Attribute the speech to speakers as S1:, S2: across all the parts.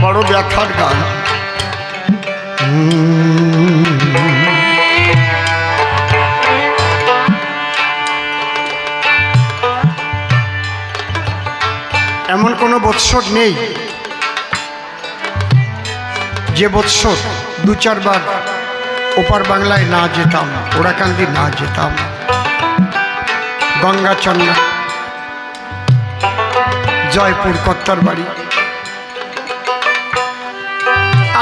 S1: বড় ব্যথার গান। এমন কোনো বৎসর নেই যে বৎসর দু চারবার ওপার বাংলায় না যেতাম, ওরাকান্দি না যেতাম, গঙ্গাচন্না, জয়পুর, কর্তার বাড়ি,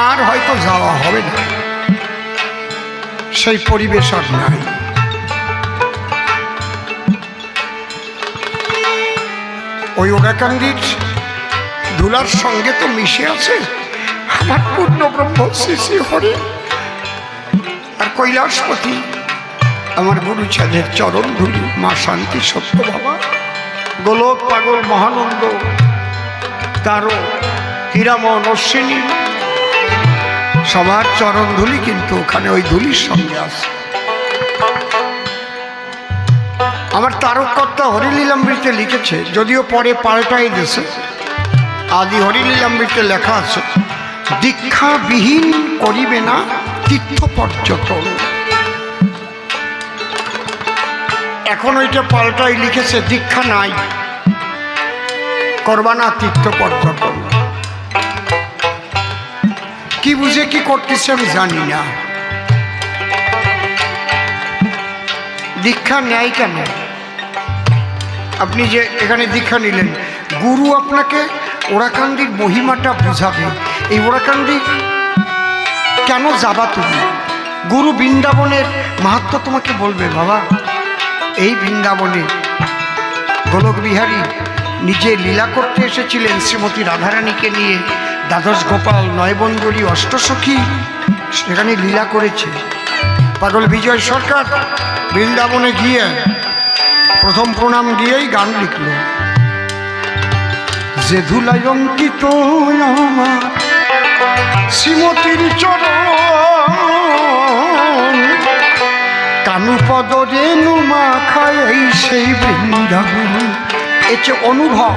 S1: আর হয়তো যাওয়া হবে না, সেই পরিবেশ আর নাই। ওই ওরাকান্দির ধুলার সঙ্গে তো মিশে আছে আমার পূর্ণ ব্রহ্ম শ্রী শ্রী হরে আর কৈলাসপতি আমার গুরুচাঁদের চরণ ধুলি, মা শান্তি সত্য বাবা, গোলক পাগল মহানন্দ, তারও হীরামন অশ্বিনী, সবার চরণ ধুলি কিন্তু ওখানে ওই ধুলির সঙ্গে আছে। আমার তারককর্তা হরিলীলামৃতে লিখেছে, যদিও পরে পাল্টাই দিয়েছে, আদি হরিলীলামৃতে লেখা আছে, দীক্ষাবিহীন করিবে না তীর্থ পর্যটন। এখন ওইটা পাল্টাই লিখেছে, দীক্ষা নাই করবা না তীর্থ পর্যটন। কি বুঝে কি করতেছে আমি জানি না। দীক্ষা নেয় কেন? আপনি যে এখানে দীক্ষা নিলেন, গুরু আপনাকে ওরাকান্দির মহিমাটা বুঝাবে। এই ওরাকান্দি কেন যাবা তুমি? গুরু বৃন্দাবনের মাহাত্ম্য তোমাকে বলবে, বাবা এই বৃন্দাবনে গোলক বিহারী নিজে লীলা করতে এসেছিলেন শ্রীমতী রাধারানীকে নিয়ে, দ্বাদশ গোপাল, নয়বন্দরী, অষ্টসখী সেখানে লীলা করেছে। পাগল বিজয় সরকার বৃন্দাবনে গিয়ে প্রথম প্রণাম দিয়েই গান লিখল, যে ধুলায় অঙ্কিত আমার শ্রীমতীর চরণ, কানুপদ রেণু মাখায় এই সেই বৃন্দাবন। এতে অনুভব।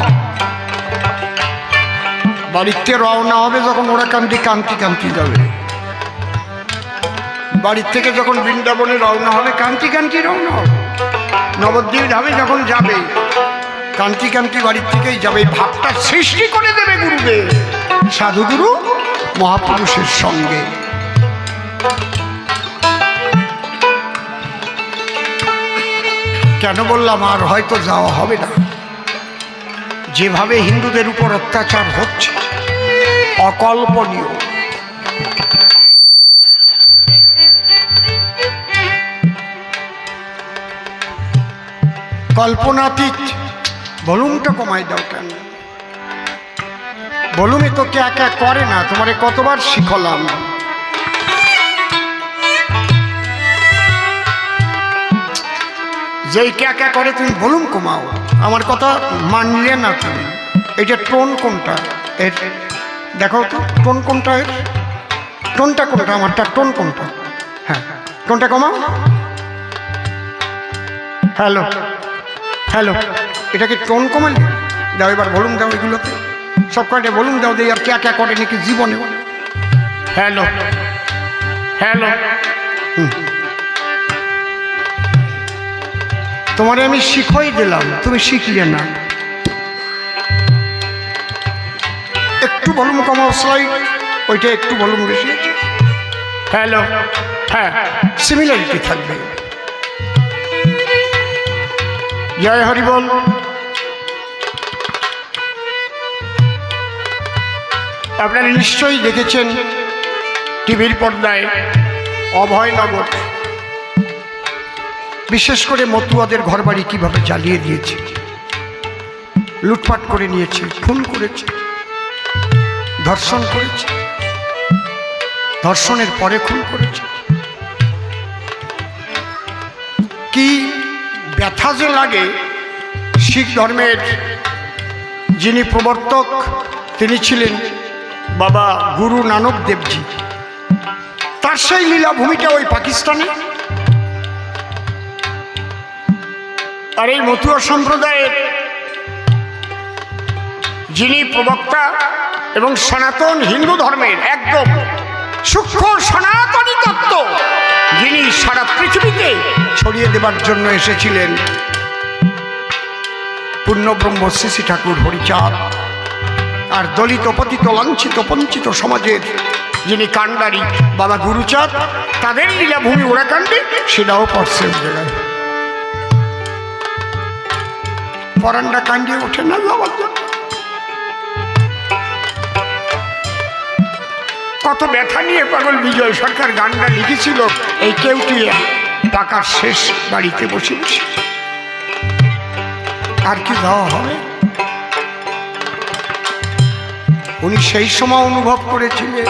S1: বাড়িতে রওনা হবে যখন ওরাকান্দি কান্তি কান্তি যাবে, বাড়ির থেকে যখন বৃন্দাবনে রওনা হবে কান্তি কান্তি রওনা হবে। নবদ্বীপ ধামে যখন যাবে কান্তি কান্তি বাড়ির থেকেই যাবে। ভাবটা সৃষ্টি করে দেবে গুরুদেব সাধুগুরু মহাপুরুষের সঙ্গে। কেন বললাম আর হয়তো যাওয়া হবে না? যেভাবে হিন্দুদের উপর অত্যাচার হচ্ছে অকল্পনীয়। কল্পনাতীত। ভলিউমটা কমাই দাও কেন? ভলিউমে তো কে একা করে না, তোমারে কতবার শিখলাম। যেই কে একা করে তুমি ভলিউম কমাও, আমার কথা মানলে না তুমি। এটা টোন কোনটা এর দেখো তো, টোন কোনটা এর? টোনটা কোনটা? আমারটা টোন কোনটা? হ্যাঁ, টোনটা কমাও। হ্যালো হ্যালো, এটাকে টোন কমালে দাও। এবার ভলিউম দাও এগুলোতে, সব কয়টা ভলিউম দাও। দিয়ে আর কে কে করে নাকি জীবনে। হ্যালো হ্যালো, তোমারে আমি শিখই দিলাম, তুমি শিখলে না। একটু ভলিউম কমাও, স্লাইড ওইটা একটু ভলিউম বেশি। হ্যালো, হ্যাঁ, সিমিলারিটি থাকবে। জয় হরি বল। আপনারা নিশ্চয়ই দেখেছেন টিভির পর্দায় অভয়নগর, বিশেষ করে মতুয়াদের ঘরবাড়ি কিভাবে জ্বালিয়ে দিয়েছে, লুটপাট করে নিয়েছে, খুন করেছে, ধর্ষণ করেছে, ধর্ষণের পরে খুন করেছে। কি ব্যথা যে লাগে! শিখ ধর্মের যিনি প্রবর্তক তিনি ছিলেন বাবা গুরু নানক দেবজি, তার সেই লীলাভূমিটা ওই পাকিস্তানে। আর এই মতুয়া সম্প্রদায়ের যিনি প্রবক্তা এবং সনাতন হিন্দু ধর্মের একদম সূক্ষ্ম সনাতনী তত্ত্ব যিনি সারা পৃথিবীতে ছড়িয়ে দেবার জন্য এসেছিলেন, পূর্ণব্রহ্ম শ্রী শ্রী ঠাকুর হরিচাঁদ। আর দলিত পতিত লাঞ্ছিত বঞ্চিত সমাজের যিনি কাণ্ডারি বাবা গুরুচাঁদ, তাদের লীলাভূমি ওরাকান্দি, সেটাও পড়ছে ওই জায়গায়। পরান্ডা কান্দিয়ে ওঠে না যাওয়ার জন্য। কত ব্যথা নিয়ে পাগল বিজয় সরকার গানটা লিখেছিল এই কেউটিয়া টাকার শেষ বাড়িতে বসে বসে। আর কি যাওয়া হবে? উনি সেই সময় অনুভব করেছিলেন,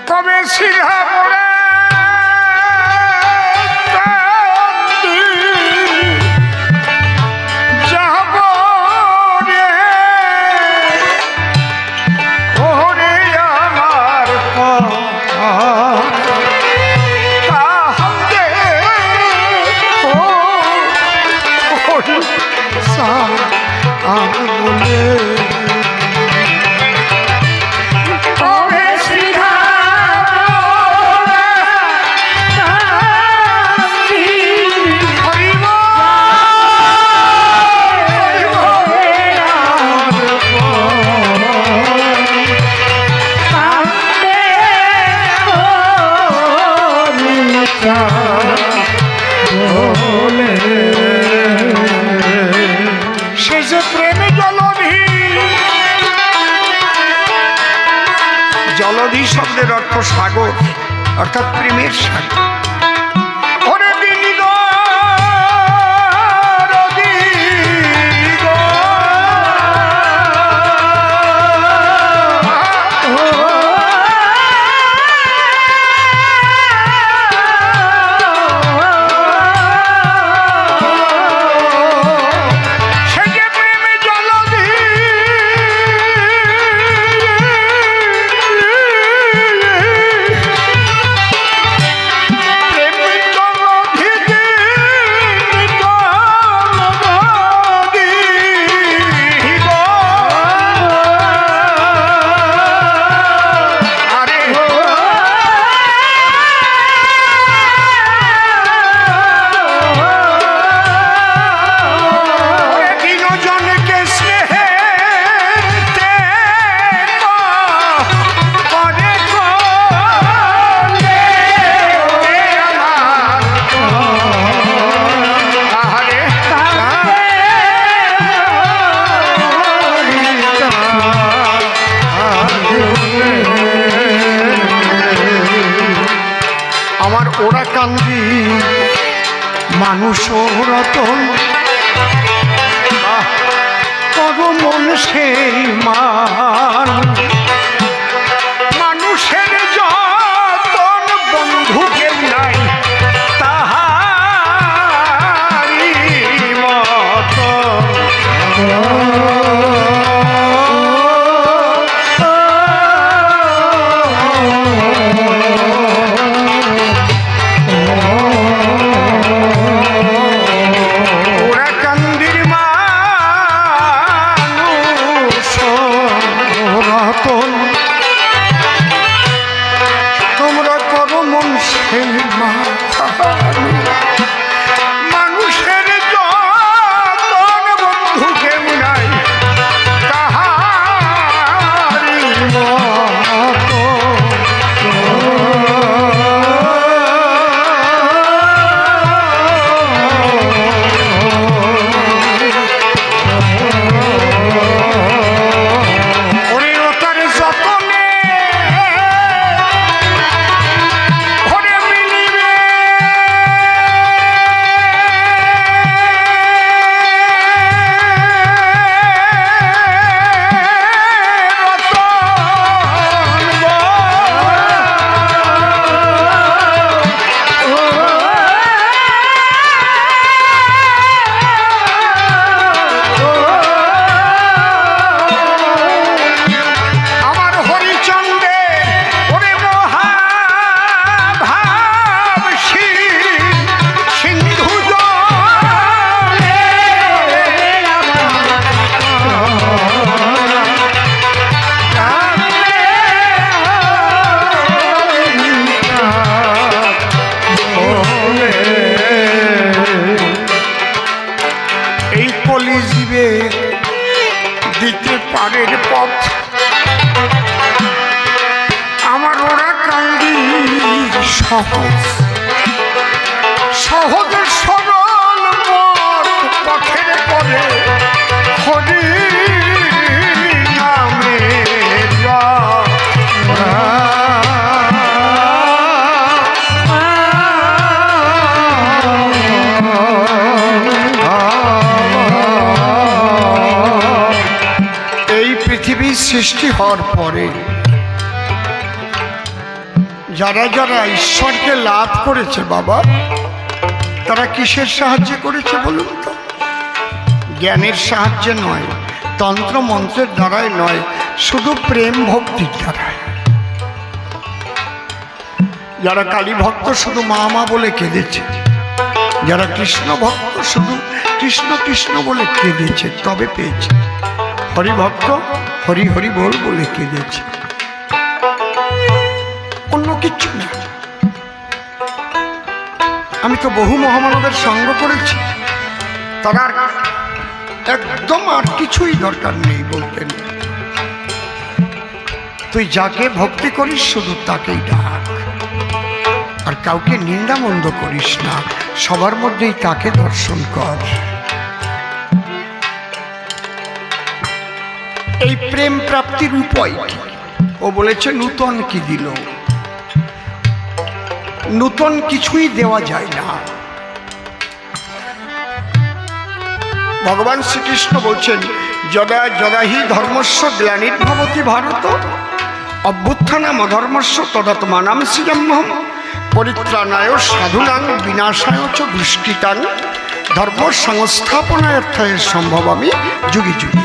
S1: তবে সিধা পড়ে জলধি শব্দের অর্থ সাগর, অর্থাৎ প্রেমের সাগর। ওরাকান্দি মানুষ রতন, কর মন সেই মান, মানুষের যতন বন্ধু কেউ নাই তাহারি মতন। ওরাকান্দির মানুষ কলিজীবে দিতে পারেন পথ, আমার ওরা কান্দি সহজ সহজ সরল পথের পরে হরি নামে এই পৃথিবীর সৃষ্টি হওয়ার পরে যারা যারা ঈশ্বরকে লাভ করেছে বাবা, তারা কিসের সাহায্যে করেছে বলুন তো? জ্ঞানের সাহায্যে নয়, তন্ত্র মন্ত্রের দ্বারাই নয়, শুধু প্রেম ভক্তির দ্বারায়। যারা কালী ভক্ত শুধু মা মা বলে কেঁদেছে, যারা কৃষ্ণ ভক্ত শুধু কৃষ্ণ কৃষ্ণ বলে কেঁদেছে, তবে পেয়েছে। হরি ভক্ত হরি হরি বল বলে কেঁদেছে, অন্য কিচ্ছু না। আমি তো বহু মহামানবের সঙ্গ করেছি, তারা একদম আর কিছুই দরকার নেই, বলতেন তুই যাকে ভক্তি করিস শুধু তাকেই ডাক, আর কাউকে নিন্দা মন্দ করিস না, সবার মধ্যেই তাকে দর্শন কর। এই প্রেম প্রাপ্তির উপায় কি? ও বলেছে নূতন কি দিল? নূতন কিছুই দেওয়া যায় না। ভগবান শ্রীকৃষ্ণ বলছেন যদা যদা হি ধর্মস্য গ্লানির্ভবতি ভারত অভ্যুত্থানাম অধর্মস্য তদাত্মানাং সৃজম্যহম পরিত্রাণায় সাধুনাং বিনাশায় চ দুষ্কৃতাং ধর্ম সংস্থাপনার্থায় সম্ভবামি যুগে যুগে।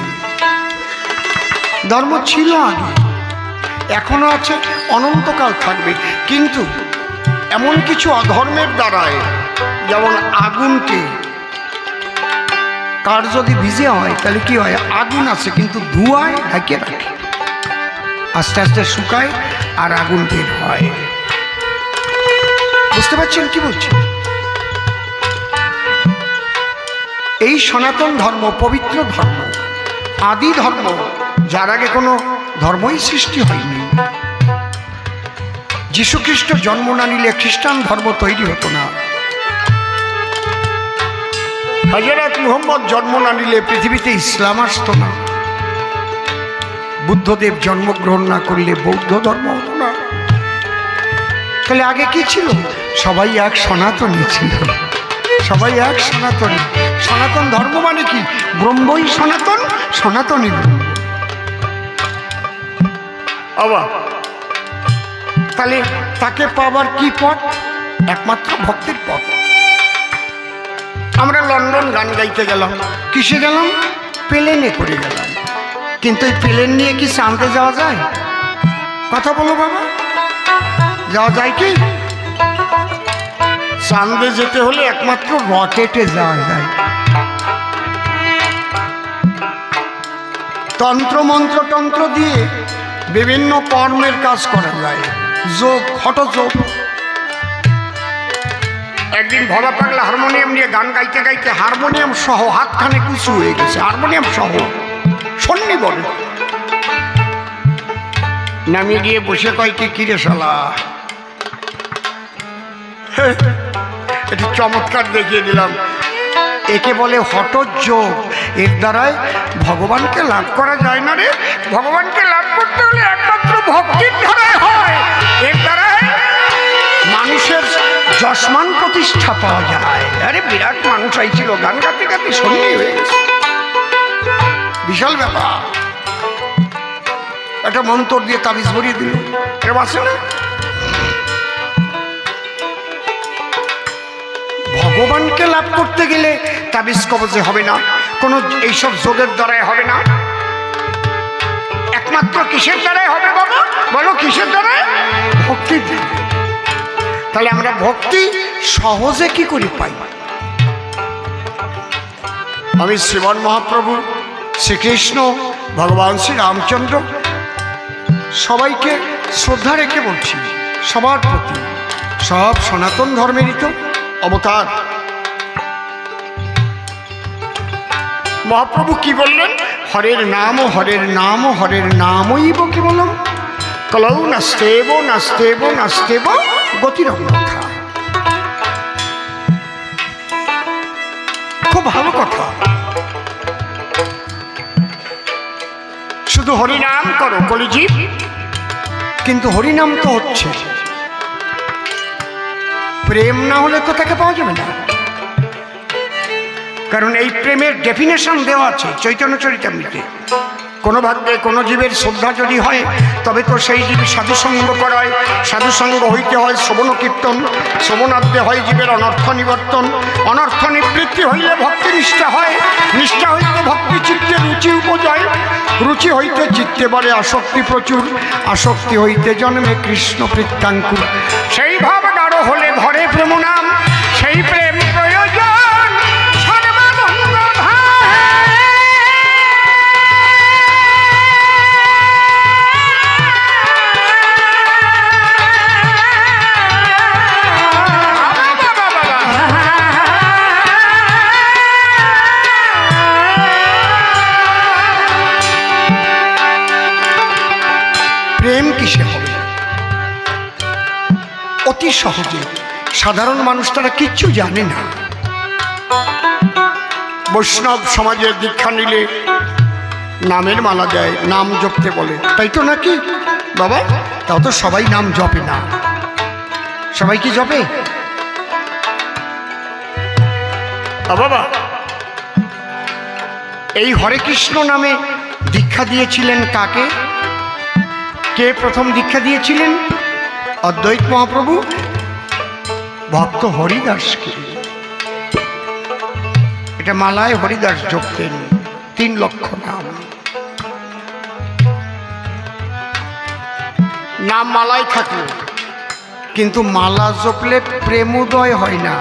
S1: ধর্ম ছিল আগে, এখনো আছে, অনন্তকাল থাকবে, কিন্তু এমন কিছু অধর্মের দ্বারায়, যেমন আগুনকে, কার যদি ভিজে হয় তাহলে কি হয়, আগুন আছে কিন্তু ধোঁয়ায় ঢেকে রাখে, আস্তে আস্তে শুকায় আর আগুন বের হয়। বুঝতে পারছেন কি বলছি? এই সনাতন ধর্ম পবিত্র ধর্ম, আদি ধর্ম, যার আগে কোনো ধর্মই সৃষ্টি হয়নি। যীশুখ্রিস্ট জন্ম না নিলে খ্রিস্টান ধর্ম তৈরি হতো না। হযরত মুহাম্মদ জন্ম না নিলে পৃথিবীতে ইসলাম আসতো না। বুদ্ধদেব জন্মগ্রহণ না করলে বৌদ্ধ ধর্ম হতো না। তাহলে আগে কি ছিল? সবাই এক সনাতনী ছিল, সবাই এক সনাতনী। সনাতন ধর্ম মানে কি? ব্রহ্মই সনাতন, সনাতনী ব্রহ্ম। আবার তাহলে তাকে পাবার কি পথ? একমাত্র ভক্তির পথ। আমরা লন্ডন গান গাইতে গেলাম, কিসে গেলাম? প্লেনে করে গেলাম, কিন্তু এই প্লেন নিয়ে কি চাঁদে যাওয়া যায়? কথা বলো বাবা, যাওয়া যায় কি? চাঁদে যেতে হলে একমাত্র রকেটে যাওয়া যায়। তন্ত্র মন্ত্র তন্ত্র দিয়ে বিভিন্ন কর্মের কাজ করা যায়, যোগ, হঠযোগ। একদিন ভবা পাগলা হারমোনিয়াম নিয়ে গান গাইতে গাইতে হারমোনিয়াম সহ হাতখানে কুচু হয়ে গেছে, হারমোনিয়াম সহ সন্নি বলে। নামিয়ে গিয়ে বসে কয় কি কিরে শালা, একটু চমৎকার দেখিয়ে দিলাম। একে বলে হঠযোগ। এর দ্বারাই ভগবানকে লাভ করা যায় না রে। ভগবানকে লাভ করতে হলে একমাত্র ভক্তির দ্বারাই হয়। এর দ্বারাই মানুষের যশমান প্রতিষ্ঠা পাওয়া যায়। আরে বিরাট মানুষ আইছিল, গান গাতে গাতে সন্নি হয়ে গেছে, বিশাল ব্যাপার। একটা মন্ত্র দিয়ে তাবিজ ভরিয়ে দিল, এরকম আছে না? ভগবানকে লাভ করতে গেলে তাবিজ কবজে হবে না, কোনো এইসব যোগের দ্বারাই হবে না। একমাত্র কিসের দ্বারাই হবে বাবা? বলো কিসের দ্বারাই? ভক্তির দ্বারা। তাহলে আমরা ভক্তি সহজে কি করে পাই? আমি শ্রীমান মহাপ্রভু শ্রীকৃষ্ণ, ভগবান শ্রী রামচন্দ্র, সবাইকে শ্রদ্ধা রেখে বলছি, সবার প্রতি, সব সনাতন ধর্মেরই তো অবতার। মহাপ্রভু কি বললেন? হরের নাম হরের নাম হরের নামইব কেবলম কলৌ নাস্তেব নাস্তেব নাস্তেব গতিরন্যথা। খুব ভালো কথা। শুধু হরিনাম করো কলিজীব, কিন্তু হরিনাম তো হচ্ছে, প্রেম না হলে তো তাকে পাওয়া যাবে না। কারণ এই প্রেমের ডেফিনেশন দেওয়া আছে চৈতন্য চরিতামৃতে। কোনো ভাগ্যে কোনো জীবের শ্রদ্ধা যদি হয় তবে তো সেই জীব সাধুসঙ্গ করায়, সাধুসঙ্গ হইতে হয় শ্রবণ কীর্তন, শ্রবণাদ্যে হয় জীবের অনর্থ নিবর্তন, অনর্থ নিবৃত্তি হইলে ভক্তি নিষ্ঠা হয়, নিষ্ঠা হইতে ভক্তি চিত্তে রুচি উপজয়, রুচি হইতে চিত্তে বলে আসক্তি প্রচুর, আসক্তি হইতে জন্মে কৃষ্ণ প্রত্যাঙ্কুর। সেই ভাব গাঢ় হলে ধরে প্রেম নাম, সেই প্রেম প্রয়োজন কিসে হবে? অতি সহজে। সাধারণ মানুষ তারা কিচ্ছু জানে না। বৈষ্ণব সমাজের দীক্ষা নিলে নামের মালা দেয়, নাম জপতে বলে, তাই তো নাকি বাবা? তাও তো সবাই নাম জপে না। সবাই কি জপে বাবা? এই হরে কৃষ্ণ নামে দীক্ষা দিয়েছিলেন কাকে? কে প্রথম দীক্ষা দিয়েছিলেন? অদ্বৈত মহাপ্রভু ভক্ত হরিদাসকে। এটা মালায় হরিদাস জপতেন, 3 লক্ষ নাম। নাম মালায় থাকলো, কিন্তু মালা জপলে প্রেমোদয় হয় না।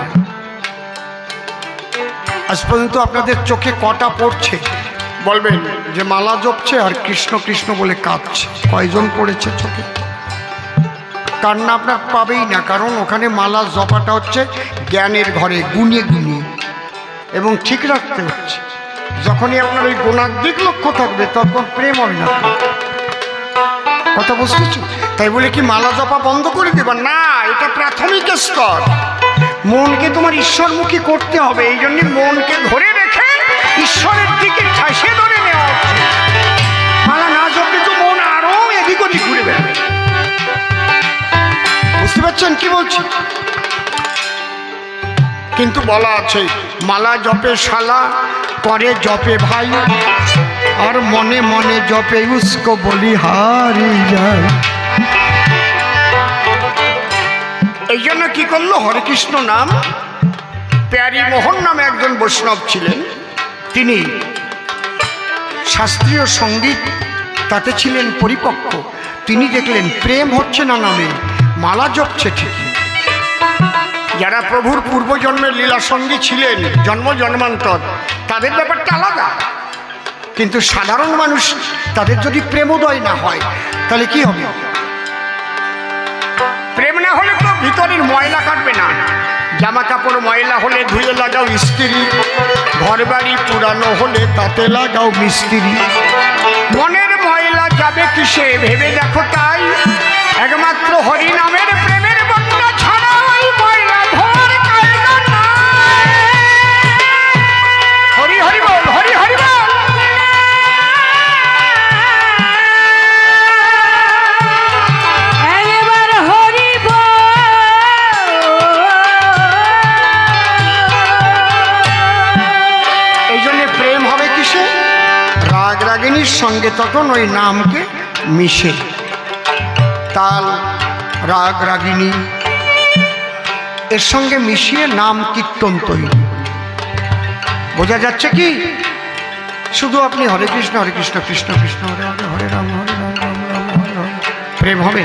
S1: আজ পর্যন্ত আপনাদের চোখে কটা পড়ছে বলবেন যে মালা জপছে আর কৃষ্ণ কৃষ্ণ বলে কাঁদছে? কয়জন পড়েছে চোখে? কান্না আপনার পাবেই না, কারণ ওখানে মালা জপাটা হচ্ছে জ্ঞানের ঘরে, গুনিয়ে গুনিয়ে, এবং ঠিক রাখতে হচ্ছে। যখনই আপনার ওই গুণাত্মিক লক্ষ্য থাকবে তখন প্রেম হবে না। কথা বুঝতেছ? তাই বলে কি মালা জপা বন্ধ করে দেবা? না, এটা প্রাথমিক স্তর। মনকে তোমার ঈশ্বরমুখী করতে হবে। এই জন্য মনকে ধরে রেখে ঈশ্বরের দিকে ঠাসে ধরে নেওয়া হচ্ছে। মালা না জপলে তো মন আরো এদিক ওদিক ঘুরে বেড়াবে। বুঝতে পারছেন কি বলছি? কিন্তু বলা আছে মালা জপে শালা, করে জপে ভাই, আর মনে মনে জপে উসকো বলি হারি যায়। এই জন্য কি করলো? হরে কৃষ্ণ নাম। প্যারি মোহন নামে একজন বৈষ্ণব ছিলেন, তিনি শাস্ত্রীয় সঙ্গীত তাতে ছিলেন পরিপক্ক। তিনি দেখলেন প্রেম হচ্ছে না নামে, মালা জপছে ঠিকই। যারা প্রভুর পূর্বজন্মের লীলা সঙ্গী ছিলেন জন্ম জন্মান্তর, তাদের ব্যাপারটা আলাদা। কিন্তু সাধারণ মানুষ, তাদের যদি প্রেমোদয় না হয় তাহলে কি হবে? প্রেম না হলে তো ভিতরের ময়লা কাটবে না। জামা কাপড় ময়লা হলে ধুয়ে লাগাও ইস্ত্রি, ঘর বাড়ি পুরানো হলে তাতে লাগাও মিস্ত্রি। মনের ময়লা যাবে কিসে ভেবে দেখো তাই, একমাত্র হরি নামের প্রেমের বন্যা ছাড়া ওই ময়লা ধোয়ার কায়দা নাই। হরি হরি বল, হরি হরি বল। রাগিনীর সঙ্গে তখন ওই নামকে মিশে, তাল রাগ রাগিনী এর সঙ্গে মিশিয়ে নাম কীর্তন তৈরি। বোঝা যাচ্ছে কি? শুধু আপনি হরে কৃষ্ণ কৃষ্ণ কৃষ্ণ হরে হরে, হরে রাম হরে রাম রাম রাম হরে হরে, প্রেম হবে।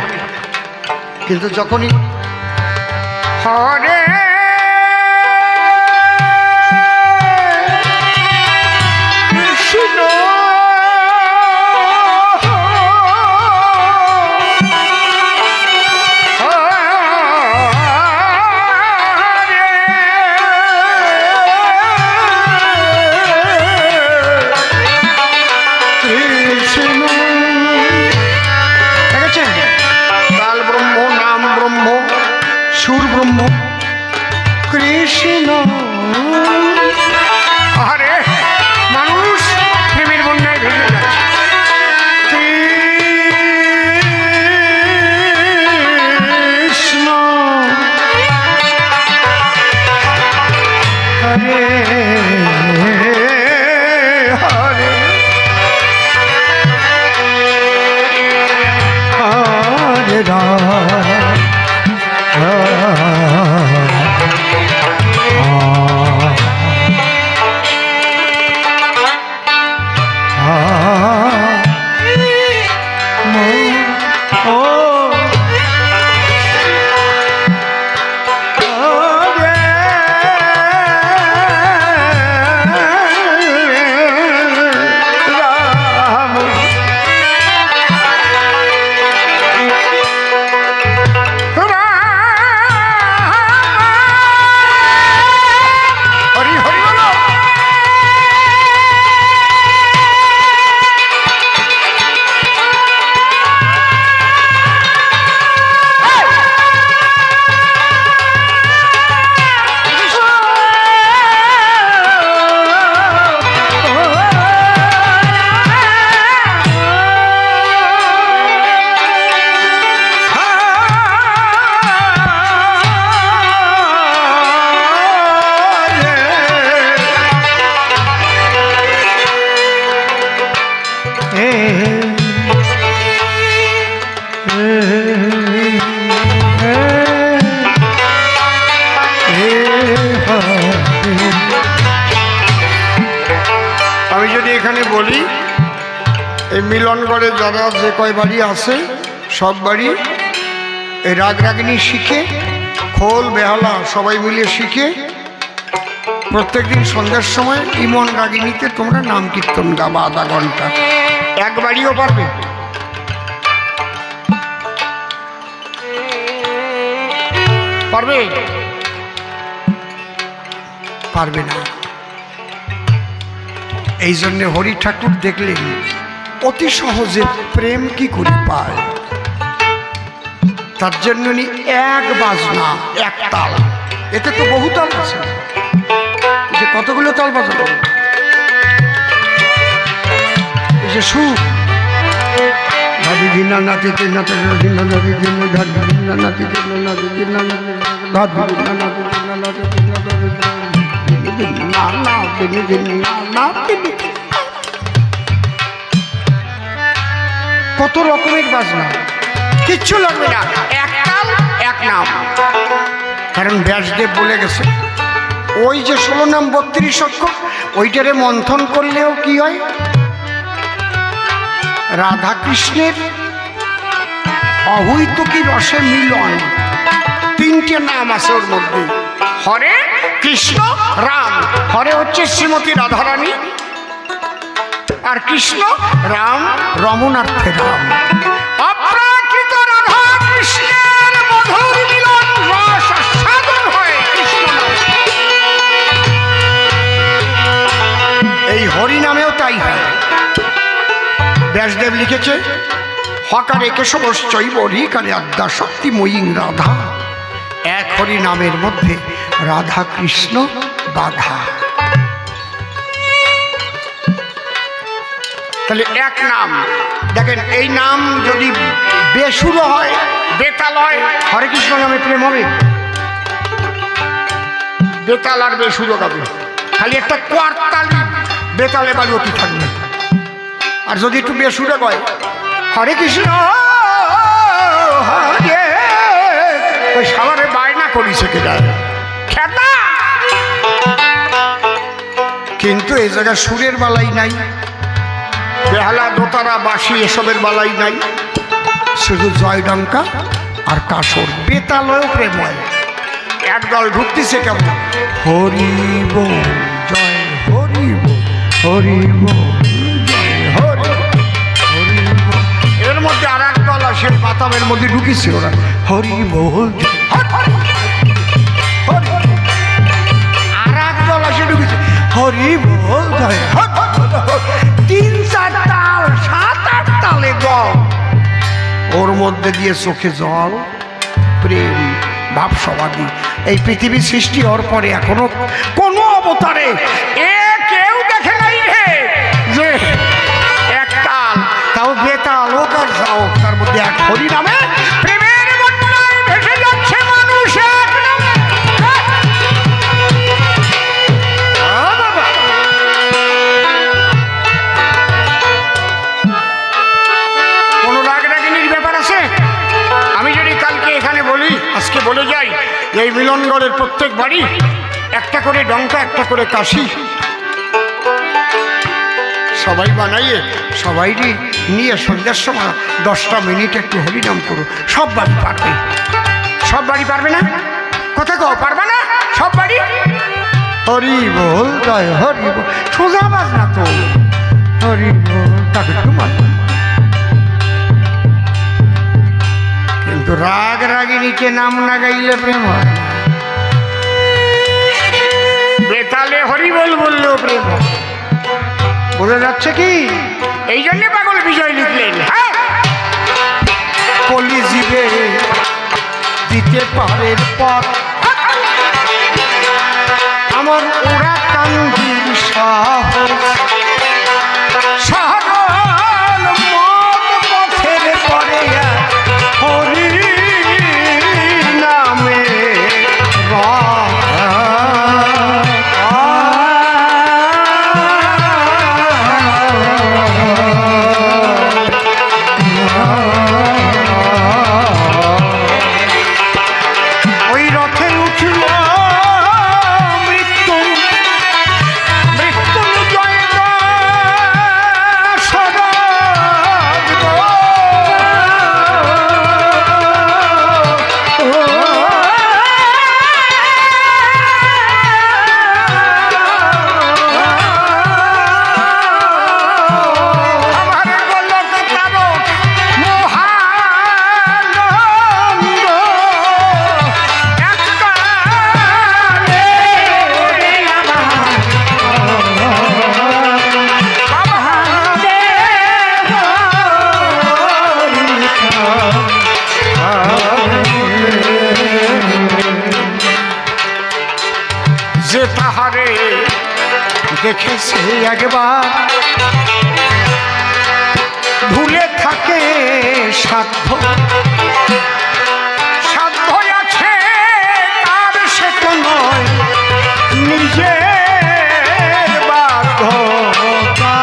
S1: কিন্তু যখনই হরে কৃষ্ণ আমি যদি এখানে বলি এই মিলনগড়ে যারা যে কয় বাড়ি আছে সব বাড়ি এই রাগ রাগিনী শিখে খোল বেহালা সবাই মিলে শিখে প্রত্যেকদিন সন্ধ্যার সময় ইমন রাগিনীতে তোমরা নাম কীর্তন গাবা আধা ঘন্টা। এক বাড়িও পারবে? পারবে? পারবে না। এই জন্য হরি ঠাকুর দেখলেন অতি সহজে প্রেম কি করে পায়, তার জন্য এক বাজনা এক তাল, এতে তো বহু তাল আছে, যে কতগুলো তাল বাজাবো, এই যে সুর ধাদি দিনা নাতি দিনা দিনা নাতি দিনা ধাদি দিনা নাতি দিনা নাতি দিনা ধাদি দিনা নাতি দিনা নাতি দিনা। কত রকমের বাজনা, কিচ্ছু লাগবে না, এক তাল এক নাম। কারণ ব্যাসদেব বলে গেছে ওই যে 16 নাম 32 অক্ষর ওইটারে মন্থন করলেও কি হয়, রাধা কৃষ্ণের অহৈত কি রসে মিলন। 3টে নাম আছে ওর মধ্যে, হরে কৃষ্ণ রাম। হরে হচ্ছে শ্রীমতী রাধারানী, আর কৃষ্ণ রাম রমনার্থে রাম। অপ্রাকৃত রাধা কৃষ্ণের মধুর মিলন রস আস্বাদন হয় কৃষ্ণ নামে। এই হরি নামেও তাই হয়। ব্যাসদেব লিখেছে হকারে কেশবশ্চৈব হরিকারে আদ্যা শক্তিময়ী রাধা। এক হরি নামের মধ্যে রাধা কৃষ্ণ বাধা। তাহলে এক নাম দেখেন, এই নাম যদি বেসুরো হয় বেতাল হয়, হরে কৃষ্ণ নামে প্রেম হবে? বেতাল আর বেসুরো গাবে, খালি একটা কোয়ারতালি বেতালে বালিওতি থাকবে। আর যদি একটু বেসুরে গয় হরে কৃষ্ণ হরে, ওই সালারে বায়না করিছে কে যায় খেতা। কিন্তু এই জায়গায় সুরের বালাই নাই, বেহালা দোতারা বাঁশি এসবের বালাই নাই, শুধু জয়ডঙ্কা আর কাসর। বেতালয়েও প্রেম হয়। একদল ঢুকতেছে কেমন, হরিব জয় হরিব হরিব জয় হরি হরিব। এর মধ্যে আর এক দল আসে পাতামের মধ্যে ঢুকিছে, ওরা হরিব আর এক দল আসে ঢুকিছে হরিব জয়। 3-4 তাল 7-8 তালে গল, ওর মধ্যে দিয়ে চোখে জল, প্রেম ভাব সমাধি। এই পৃথিবী সৃষ্টি হওয়ার পরে এখনো কোনো অবতারে কেউ দেখে নাই রে যে এক তাল, তাও বেতাল হোক আর হোক, তার মধ্যে এক হরি নামে প্রেমের বন্যায় ভেসে যাচ্ছে মানুষ। কোনো রাগ রাগিনীর ব্যাপার আছে? আমি যদি কালকে এখানে বলি, আজকে বলে যাই, এই মিলনগড়ের প্রত্যেক বাড়ি একটা করে ডঙ্কা, একটা করে কাশি, সবাই বানাইয়ে সবাই নিয়ে সন্ধ্যার সময় 10টা মিনিট একটু হরিনাম করো, সব বাড়ি পারবে। সব বাড়ি পারবে না? কথা কও, পারবে না সব বাড়ি? হরি বল জয় হরি বল, সোজা বাজ না তো, হরি বল তাকে একটু মারবে। কিন্তু রাগ রাগিনীকে নাম না গাইলে প্রেম হয়, বেতালে হরি বল বললেও প্রেম হয়। বোঝা যাচ্ছে কি? এই জন্য পাগল বিজয় লিখলেন, হ্যাঁ, কলি জীবে দিতে পারে পথ আমার ওরা কান্দির সাহস, সাগর মত পথের পরে হরি নামে দেখেছে একবার, ভুলে থাকে সাধ্য, সাধ্য আছে তার সে তো নয় নিজের বাধ্যতা।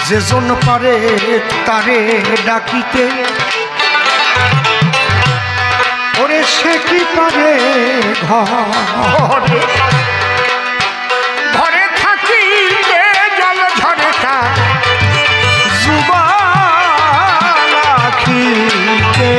S1: যেজন পারে তারে ডাকিতে, ওরে সে কি পারে ঘরে ঘরে থাকিতে জল ঝরে তার যুবা রাখিতে।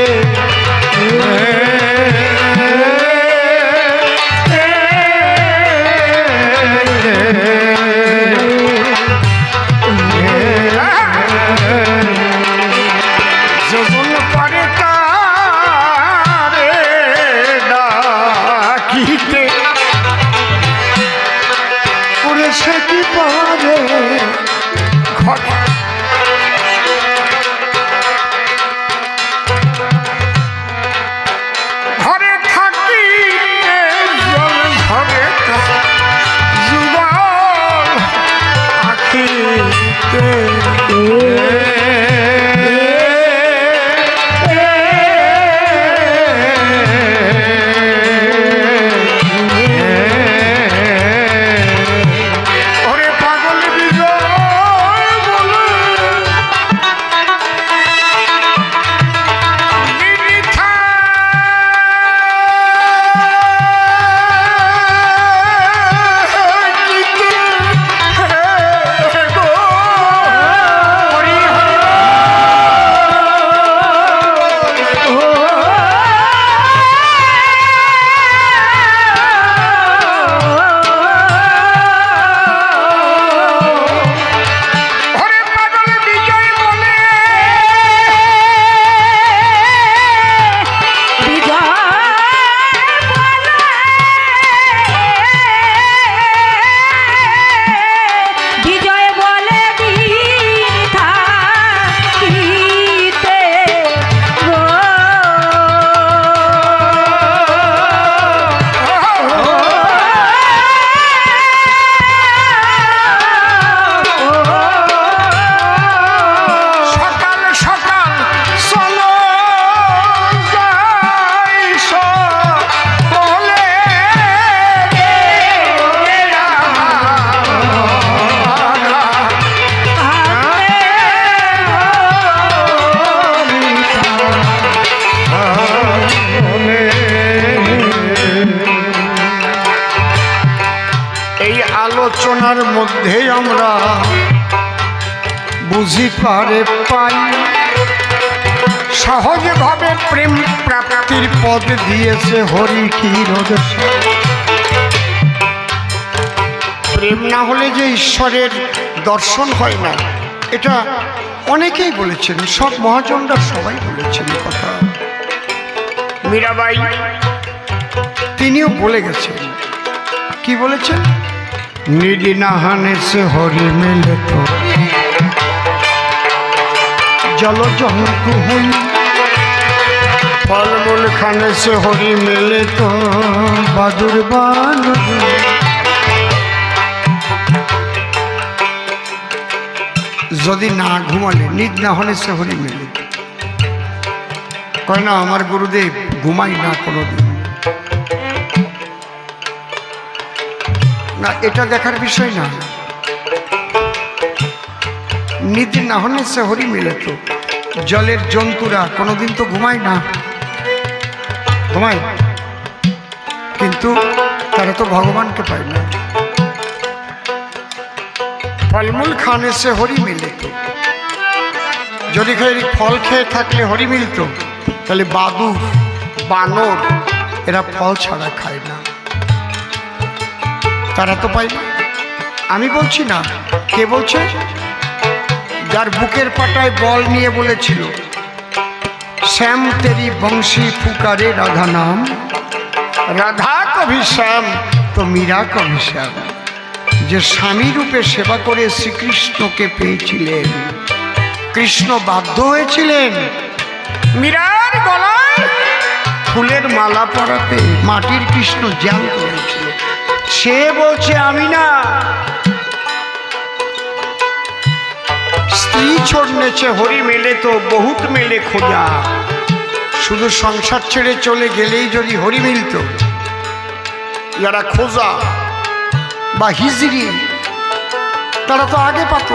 S1: আলোচনার মধ্যে আমরা বুঝি পারে পাই, সহজভাবে প্রেম প্রাপ্তির পথ দিয়েছে হরি কি রোদে। প্রেম না হলে যে ঈশ্বরের দর্শন হয় না, এটা অনেকেই বলেছেন, সব মহাজনরা সবাই বলেছেন কথা। মীরাবাই তিনিও বলে গেছেন, কি বলেছেন? নিধি নাহানে সে হরি মেলে তো জল জন্তু হই, ফলমূল খানে সে হরি মেলে তো বাদুর বান। যদি না ঘুমালে নিদ না হলে সে হরি মেলে, কয় না আমার গুরুদেব ঘুমাই না কোনোদিন। না, এটা দেখার বিষয় না। নিদ্রা না হলে সে হরি মিলে তো। জলের জন্তুরা কোনোদিন তো ঘুমায় না, ঘুমায়, কিন্তু তারা তো ভগবানকে পায় না। ফলমূল খানে সে হরি মিলে তো। যদি ফল খেয়ে থাকলে হরি মিলত, তাহলে বাদুর বানর এরা ফল ছাড়া খায় না, তারা তো পায় না। আমি বলছি না, কে বলছে? যার বুকের পাটায় বল নিয়ে বলেছিল, শ্যাম তেরি বংশী ফুকারে রাধা নাম, রাধা কভি শ্যাম তো মীরা কভি শ্যাম। যে স্বামী রূপে সেবা করে শ্রীকৃষ্ণকে পেয়েছিলেন, কৃষ্ণ বাধ্য হয়েছিলেন মীরার গলায় ফুলের মালা পরাতে। মাটির কৃষ্ণ জ্যান্ত হয়েছিল। সে বলছে আমি না, স্ত্রী छोड़ने হরি মেলে তো বহুত মেলে খোঁজা। শুধু সংসার ছেড়ে চলে গেলেই যদি হরি মিলত, যারা খোঁজা বা হিজড়ি তারা তো আগে পাত।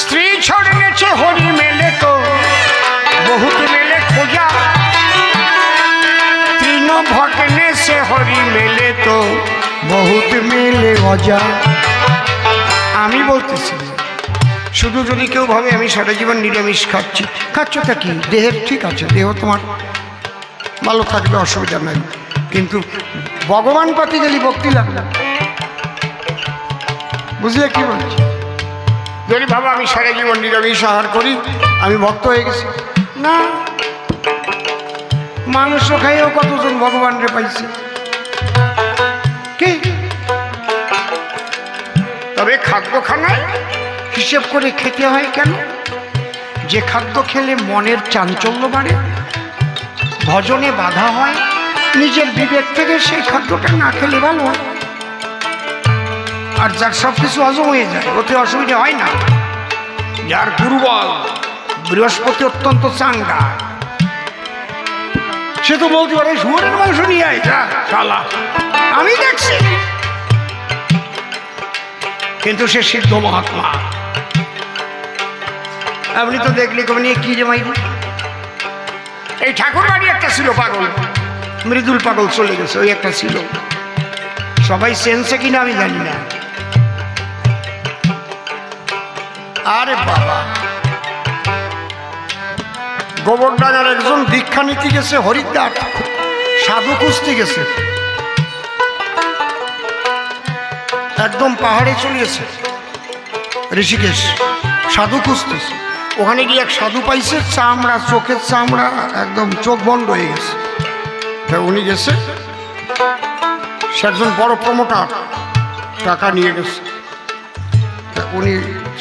S1: স্ত্রী छोड़ने হরি মেলে তো বহুত মেলে খোঁজা, তৃণ ভগনে সে হরি মেলে তো বহুত মেলে অজা। আমি বলতেছি, শুধু যদি কেউ ভাবে আমি সারা জীবন নিরামিষ খাচ্ছি, খাচ্ছ তা কি, দেহের ঠিক আছে, দেহ তোমার ভালো থাকবে, অসুবিধা নাই, কিন্তু ভগবান পাতি গেলি ভক্তি লাগবে। বুঝলে কি বলছি? যদি ভাবো আমি সারা জীবন নিরামিষ আহার করি, আমি ভক্ত হয়ে গেছি, না। মাংস খাইয়েও কতজন ভগবানরে পাইছে, কি? তবে খাদ্যখানায় হিসেব করে খেতে হয়। কেন? যে খাদ্য খেলে মনের চাঞ্চল্য বাড়ে, ভজনে বাধা হয়, নিজের বিবেক থেকে সেই খাদ্যটা না খেলে ভালো হয়। আর যার সব কিছু হজম হয়ে যায়, ওতে অসুবিধা হয় না। যার দুর্বল, বৃহস্পতি অত্যন্ত চাঙ্গা, সে তো বলতে পারে শুয়োরের মাংস নিয়ে আয়, যা শালা, আমি দেখছি। কিন্তু সে সিদ্ধ মহাত্মা। আপনি তো দেখলে কবে নিয়ে কি যে মাই। এই ঠাকুর বাড়ি একটা ছিল পাগল, মৃদুল পাগল, চলে গেছে, ওই একটা ছিল। সবাই সেন্সে কিনা আমি জানি না। আরে বাবা, গোবরডাঙ্গার একজন দীক্ষা নিতে গেছে, হরিদ্বার সাধু খুঁজতে গেছে, একদম পাহাড়ে চলে গেছে, ঋষিকেশ সাধু খুঁজতেছে। ওখানে গিয়ে এক সাধু পাইছে, চামড়া, চোখের চামড়া একদম চোখ বন্ধ হয়ে গেছে। তা উনি গেছে, সে একজন বড় প্রমোটার, টাকা নিয়ে গেছে। তা উনি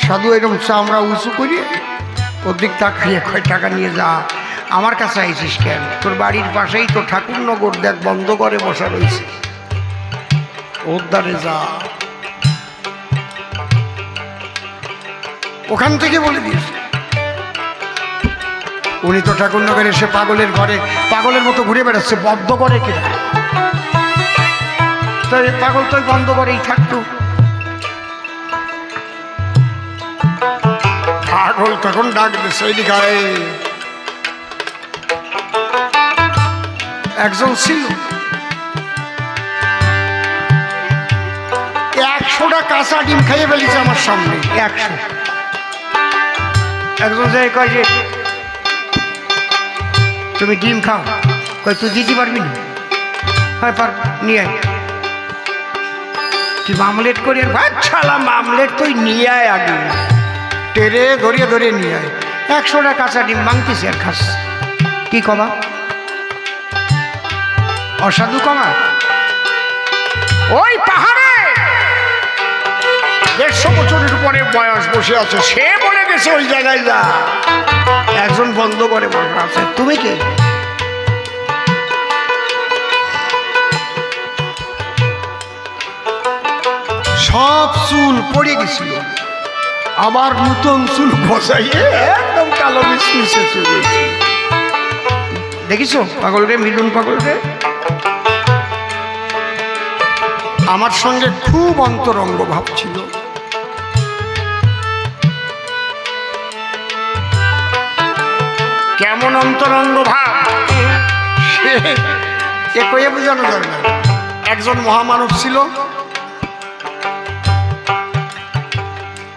S1: সাধু এরকম চামড়া উঁচু করিয়ে ওর দিক তাকিয়ে কয়, টাকা নিয়ে যা, আমার কাছে আইছিস কেন? তোর বাড়ির পাশেই তো ঠাকুরনগর, দেখ বন্ধ করে বসা রয়েছে, ওর দ্বারে যা। ওখান থেকে বলে দিয়েছে। উনি তো ঠাকুরনগরে এসে পাগলের ঘরে পাগলের মতো ঘুরে বেড়াচ্ছে, বদ্ধ করে কিনা, তাই পাগল তো বন্ধ করেই থাকতো। পাগল তখন ডাক দিচ্ছে, ওইদিকে একজন ছিল, 100টা কাঁচা ডিম খাইয়ে ফেলেছে আমার সামনে, 100। একজন যাই কয় যে তুমি ডিম খাও, কয় তুই দিতে পারবি না? হয় পার, নিয়ে আয়। তুই মামলেট করি, ছালা মামলেট তুই নিয়ে আয়, আগে টেরে ধরিয়ে ধরিয়ে নিয়ে আয়। 100টা কাঁচা ডিম ভাঙতিস আর খাস, কি কমা? অসাধু কমা? ওই পাহাড়ে 150 বছরের উপরে বয়স বসে আছে, সে বলে গেছে ওই জায়গায় যা। একজন বন্ধ করে বসে আছে, তুমি কে? সব চুল পড়ে গেছিল, আবার নতুন চুল বসাইয়ে একদম কালো মিশমিশে চলে গেছে। দেখিস পাগল রে, মিলন পাগল রে। আমার সঙ্গে খুব অন্তরঙ্গ ভাব ছিল। কেমন অন্তরঙ্গ ভাব সে কয়ে বোঝানো যাবে না। একজন মহামানব ছিল,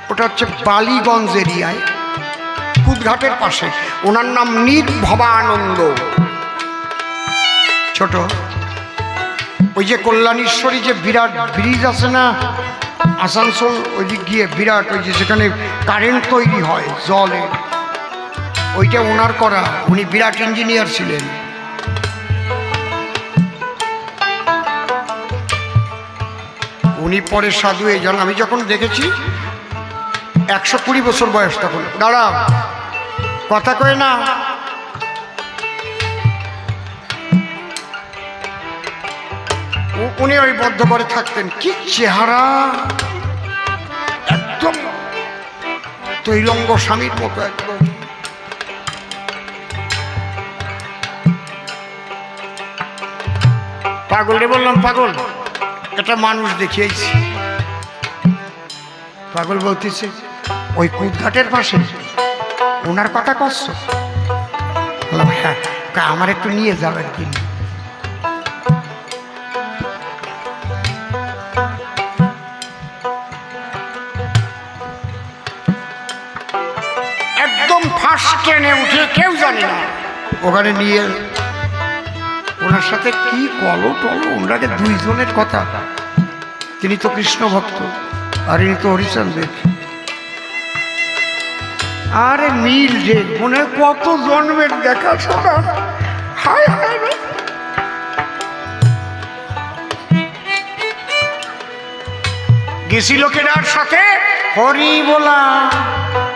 S1: ওটা হচ্ছে বালিগঞ্জ এরিয়ায়, কুদঘাটের পাশে। ওনার নাম নির্ভবানন্দ। ছোট ওই যে কল্যাণীশ্বরী যে বিরাট ব্রিজ আছে না আসানসোল, ওই দিক গিয়ে বিরাট, ওই যে সেখানে কারেন্ট তৈরি হয় জলের, ওইটা ওনার করা। উনি বিরাট ইঞ্জিনিয়ার ছিলেন। উনি পরে সাধু হয়ে যান। আমি যখন দেখেছি 120 বছর বয়স তখন। দাঁড়া, কথা কয় না। উনি ওই বদ্ধ করে থাকতেন। কি চেহারা, একদম তৈলঙ্গ স্বামীর মতো একদম। পাগল রে বললাম, পাগল এটা মানুষ দেখিয়েছি। পাগল বলতেছে ওই কুদঘাটের পাশে ওনার কথা কষ্ট। বললাম হ্যাঁ, আমার একটু নিয়ে যাবেন কি? একদম ফার্স্ট ট্রেনে উঠে, কেউ জানে না, ওখানে নিয়ে ওনার সাথে কি কলো টলো, ওনাকে দুইজনের কথা। তিনি তো কৃষ্ণ ভক্ত আর ইনি তো হরিচন্দ্রের। আরে মিল যে মনে কত জন্মের দেখা শোনা। হায় হায়, গেছিল কেনার সাথে হরি বলা,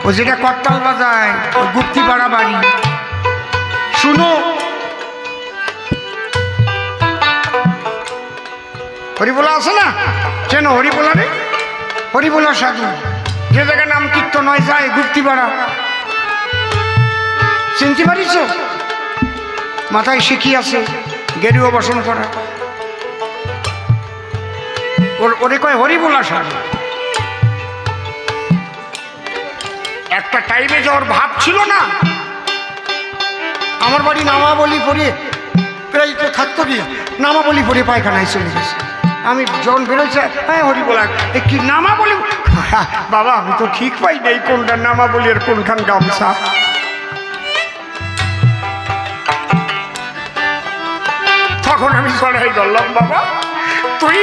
S1: ও যেটা করতাল বাজায়, ওই গুপ্তিপাড়া বাড়ি। শুনো, হরিবোলা আছে না, চেন হরিবোলা রে? হরিবোলা সাধু যে জায়গায় নাম কীর্তন হয় যায়, গুপ্তিপাড়া। চিনতে পারিস? মাথায় শিখি আছে, গেরুয়া বসন করা, ওরে কয় হরিবোলা সাধু। একটা টাইমে যাওয়ার ভাব ছিল না। আমার বাড়ি নামাবলি পড়ে প্রায় তো থাকতো গিয়ে, নামাবলি পড়ে পায়খানায় চলে গেছে। আমি যখন বেরোচ্ছে, হ্যাঁ হরিবোলা কি নামাবলি? বাবা আমি তো ঠিক পাই নাই কোনটা নামাবলি আর কোনখান গামছা। তখন আমি চড়াই করলাম, বাবা তুই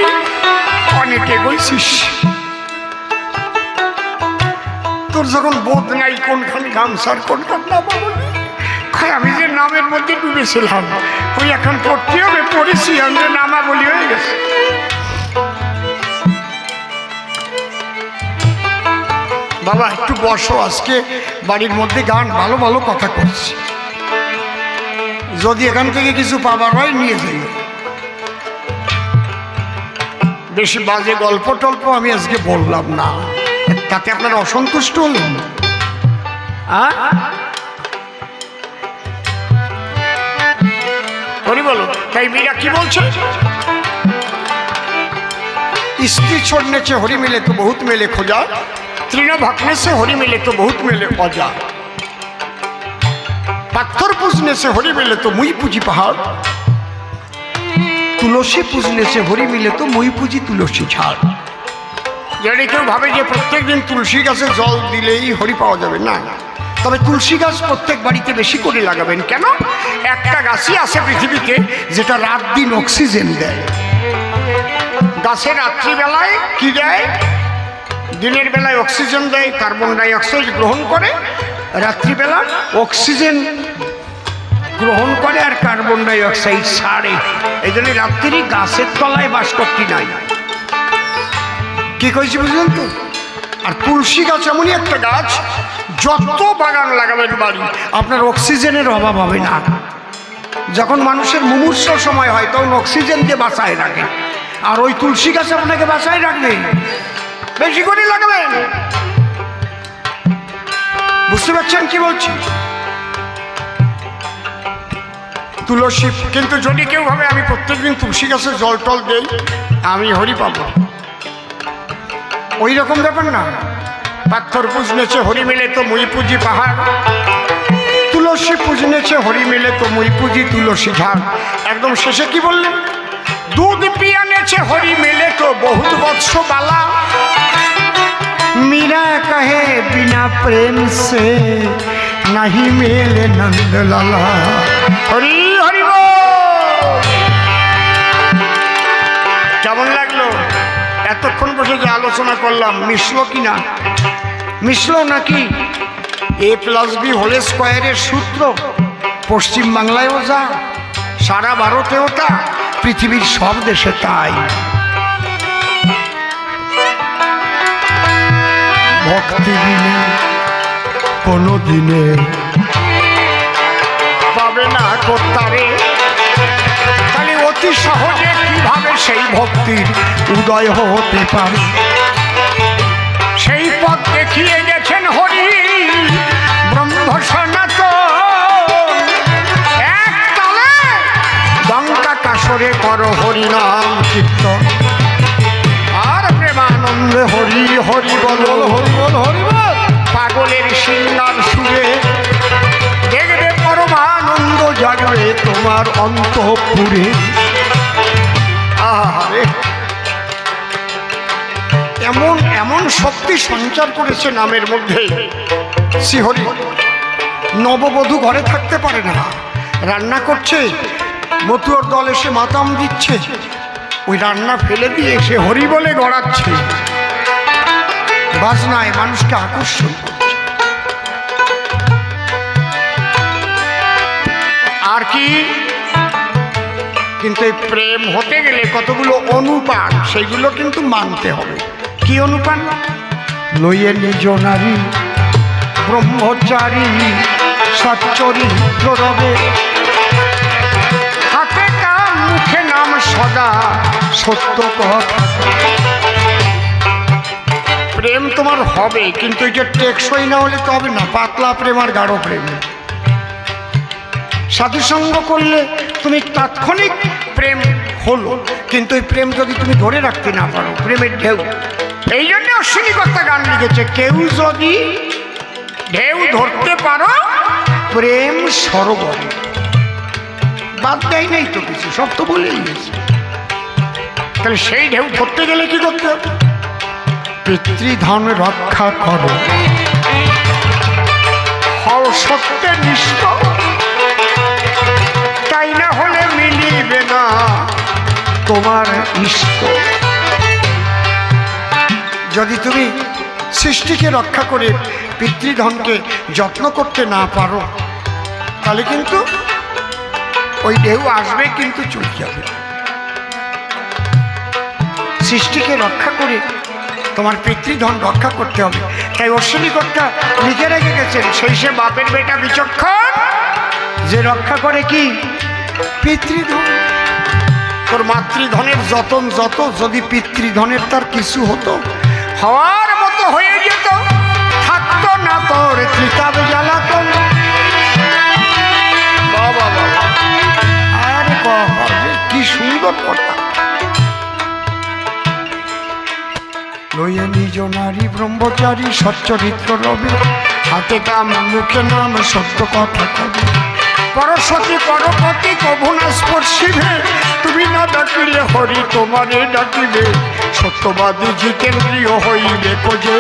S1: অনেকে গইছিস, তোর যখন বোধ নাই কোনখান গামছার কোনখান নামাবলি। আমি যে নামের মধ্যে ডুবেছিলাম, ওই এখন পড়তে হবে, পড়েছি আমি, নামাবলি হয়ে গেছে। বাবা একটু বসো, আজকে বাড়ির মধ্যে গান, ভালো ভালো কথা করছি, যদি এখান থেকে কিছু পাবার হয় নিয়ে যাই। বেশি বাজে গল্প টল্প আমি আজকে বললাম না, তাতে আপনারা অসন্তুষ্ট হলেন। হরি বলো, তাই মীরা কি বলছে? स्त्री छोड़ने से हरि मिले तो बहुत मिले खोजा, तृण भटने से हरि मिले तो बहुत मिले औजा, पत्थर पूजने से हरि मिले तो मुई पूजी पहाड़, तुलसी पूजने से हरि मिले तो मुई पूजी तुलसी झाड़। যদি কেউ ভাবে যে প্রত্যেক দিন তুলসী গাছে জল দিলেই হরি পাওয়া যাবে, না, তবে তুলসী গাছ প্রত্যেক বাড়িতে বেশি করে লাগাবেন। কেন? একটা গাছই আছে পৃথিবীতে যেটা রাত দিন অক্সিজেন দেয়। গাছে রাত্রিবেলায় কি দেয়? দিনের বেলায় অক্সিজেন দেয়, কার্বন ডাই অক্সাইড গ্রহণ করে, রাত্রিবেলা অক্সিজেন গ্রহণ করে আর কার্বন ডাই অক্সাইড ছাড়ে। এই জন্য রাত্রি গাছের তলায় বাস করতে নাই। কি কইছি বুঝলেন তো? আর তুলসী গাছ এমনই একটা গাছ, যত বাগান লাগাবেন বাড়ি, আপনার অক্সিজেনের অভাব হবে না। যখন মানুষের মুমূর্ষ সময় হয় তখন অক্সিজেন দিয়ে বাঁচায় রাখে, আর ওই তুলসী গাছ আপনাকে বাঁচায় রাখবে। বেশি করে লাগাবেন। বুঝতে পারছেন কি বলছি? তুলসী, কিন্তু যদি কেউ ভাবে আমি প্রত্যেকদিন তুলসী গাছে জল টল দেই আমি হরি পাবো, ওই রকম ব্যাপার না। পাথর পুজনেছে হরি মিলে তো মুই পুজি পাহাড়, তুলসী পুজনেছে হরি মিলে তো মুই পুজি তুলসী ঝাড়। একদম শেষে কি বললেন? दूध पियानेছে হরি মিলে তো বহুত বৎস বালা। मीरा कहे बिना प्रेम से नहीं मेले नंद लाला। हरि हरि কেমন লাগলো? এতক্ষণ বসে যে আলোচনা করলাম মিশলো কিনা? মিশলো নাকি? A+B² সূত্র পশ্চিম বাংলায়ও যা, সারা ভারতেও তা, পৃথিবীর সব দেশে তাই। ভক্তি বিনে কোনো দিনে পাবে না কর্তারে, তাহলে অতি সহজে কিভাবে সেই ভক্তির উদয় হতে পারে? সেই পথ দেখিয়ে গেছেন হরি ব্রহ্ম সনাতন। এক তালে লঙ্কা কাসরে করো হরি নাম কীর্তন, আর প্রেমানন্দে হরি হরি বল হরি বল হরি বল। পাগলের সিঙ্গার সুরে দেখবে পরমানন্দ জাগবে তোমার অন্তঃপুরে। আহারে, এমন এমন শক্তি সঞ্চার করেছে নামের মধ্যে। শ্রীহরি নববধূ ঘরে থাকতে পারে না, রান্না করছে, মতুয়ার দল এসে মাতাম দিচ্ছে, ওই রান্না ফেলে দিয়ে এসে হরি বলে গড়াচ্ছে, বাজনায় মানুষকে আকর্ষণ করছে। আর কি? কিন্তু এই প্রেম হতে গেলে কতগুলো অনুপান, সেইগুলো কিন্তু মানতে হবে। কি অনুপান? লইয়ে নিজ নারী ব্রহ্মচারী সচ্চরিত্র রবে, হাতে কাম মুখে নাম সদা সত্য কথা। প্রেম তোমার হবে, কিন্তু এটা টেকসই না হলে তো হবে না। পাতলা প্রেম আর গাঢ় প্রেম, সাধুসঙ্গ করলে তুমি তাৎক্ষণিক প্রেম হলো, কিন্তু এই প্রেম যদি তুমি ধরে রাখতে না পারো, প্রেমের ঢেউ। এই জন্য অশ্বিনী কর্তা গান লিখেছে, কেউ যদি ঢেউ ধরতে পারো প্রেম সরোবরে। বাদ দেয় নাই তো কিছু, সব তো বলেই গেছে। তাহলে সেই ঢেউ ধরতে গেলে কি করতে হবে? পিতৃধন রক্ষা করো, হও সত্যের নিষ্ঠ, তাই না হলে মিলিবে না তোমার ইষ্ট। যদি তুমি সৃষ্টিকে রক্ষা করে পিতৃধনকে যত্ন করতে না পারো, তাহলে কিন্তু ওই ঢেউ আসবে, কিন্তু চলে যাবে। সৃষ্টিকে রক্ষা করে তোমার পিতৃধন রক্ষা করতে হবে। তাই অশ্বিনী কর্তা লিখে রেখে গেছেন, সেই সে বাপের বেটা বিচক্ষণ যে রক্ষা করে কি? পিতৃধন। তোর মাতৃধনের যতন যত, যদি পিতৃধনের তার কিছু হতো, হওয়ার মতো হয়ে যেত, থাকতো না তোর ত্রিতাব জ্বালাতন। বাবা বাবা, আরে বাবা, কি সুন্দর কথা। লইয়া নিজ নারী ব্রহ্মচারী সচ্চরিত্র রবে, হাতে কাম মুখে নাম সত্য কথা কবে। পরশতী পরপতি কভু না স্পর্শিবে, তুমি না ডাকিলে হরি তোমারে ডাকিবে। সত্যবাদী জিতেন্দ্রিয় হইবে কোজে,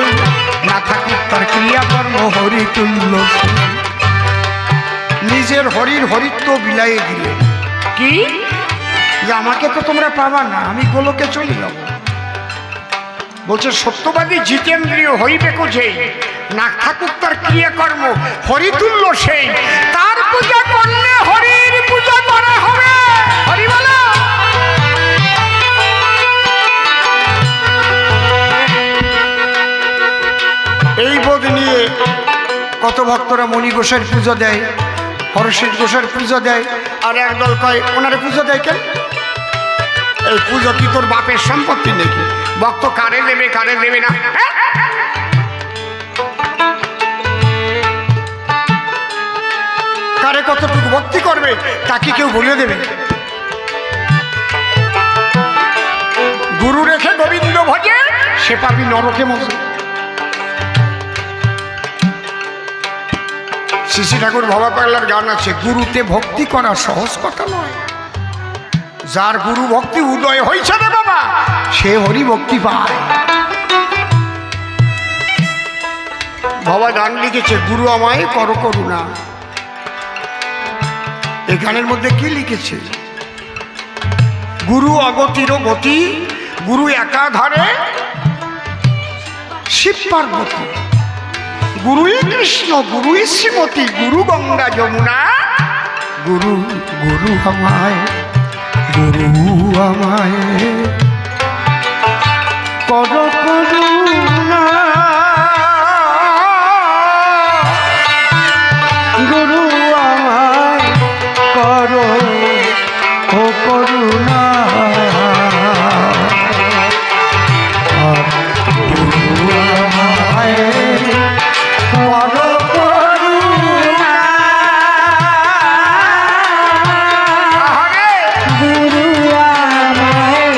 S1: না থাকুক তার ক্রিয়াকর্ম হরি তুল্য। নিজের হরির হরিত্ব বিলাইয়ে দিলে কি? যে আমাকে তো তোমরা পাবা না, আমি গোলকে চলে যাব। বলছে সত্যবাদী জিতেন্দ্রিয় হইবে কোজে, না থাকুক তার ক্রিয়াকর্ম হরিতুল্য সেই। তার পূজা করলে হরির পূজা করা হবে। হরি বলো। এই বোধ নিয়ে কত ভক্তরা মণি গোসাইয়ের পুজো দেয়, হরষিত গোসাইয়ের পুজো দেয়, আর একদল কয় ওনারে পুজো দেয় কেন? এই পুজো কি তোর বাপের সম্পত্তি নাকি? ভক্ত কারে দেবে কারে দেবে না, কারে কতটুকু ভক্তি করবে তা কি কেউ বলে দেবে? গুরু রেখে গোবিন্দ ভজে সে পাবি নরকে মজে। শ্রী ঠাকুর ভবা পাগলার গান আছে, গুরুতে ভক্তি করা সহজ কথা নয়, যার গুরু ভক্তি উদয় হয়েছে রে বাবা সে হরি ভক্তি পায়। বাবা গান লিখেছে, গুরু আমায় কর করুণা। এই গানের মধ্যে কি লিখেছে? গুরু অগতির গতি, গুরু একাধারে শিব পার্বতী, গুরুই কৃষ্ণ, গুরুই শ্রীমতী, গুরু গঙ্গা যমুনা, গুরু গুরু আমায়, গুরু আমায় কর করুণা, গুরু আমায় কর ও করুণা, গুরু আমায় কর করুণা, গুরু আমায়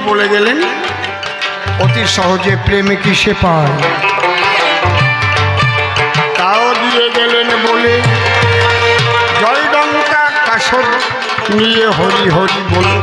S1: বলে গেলেন অতি সহজে প্রেমে কি সে পায়, তাও দিয়ে গেলেন বলে জয়ডঙ্কা কাসর নিয়ে হরি হরি বলে।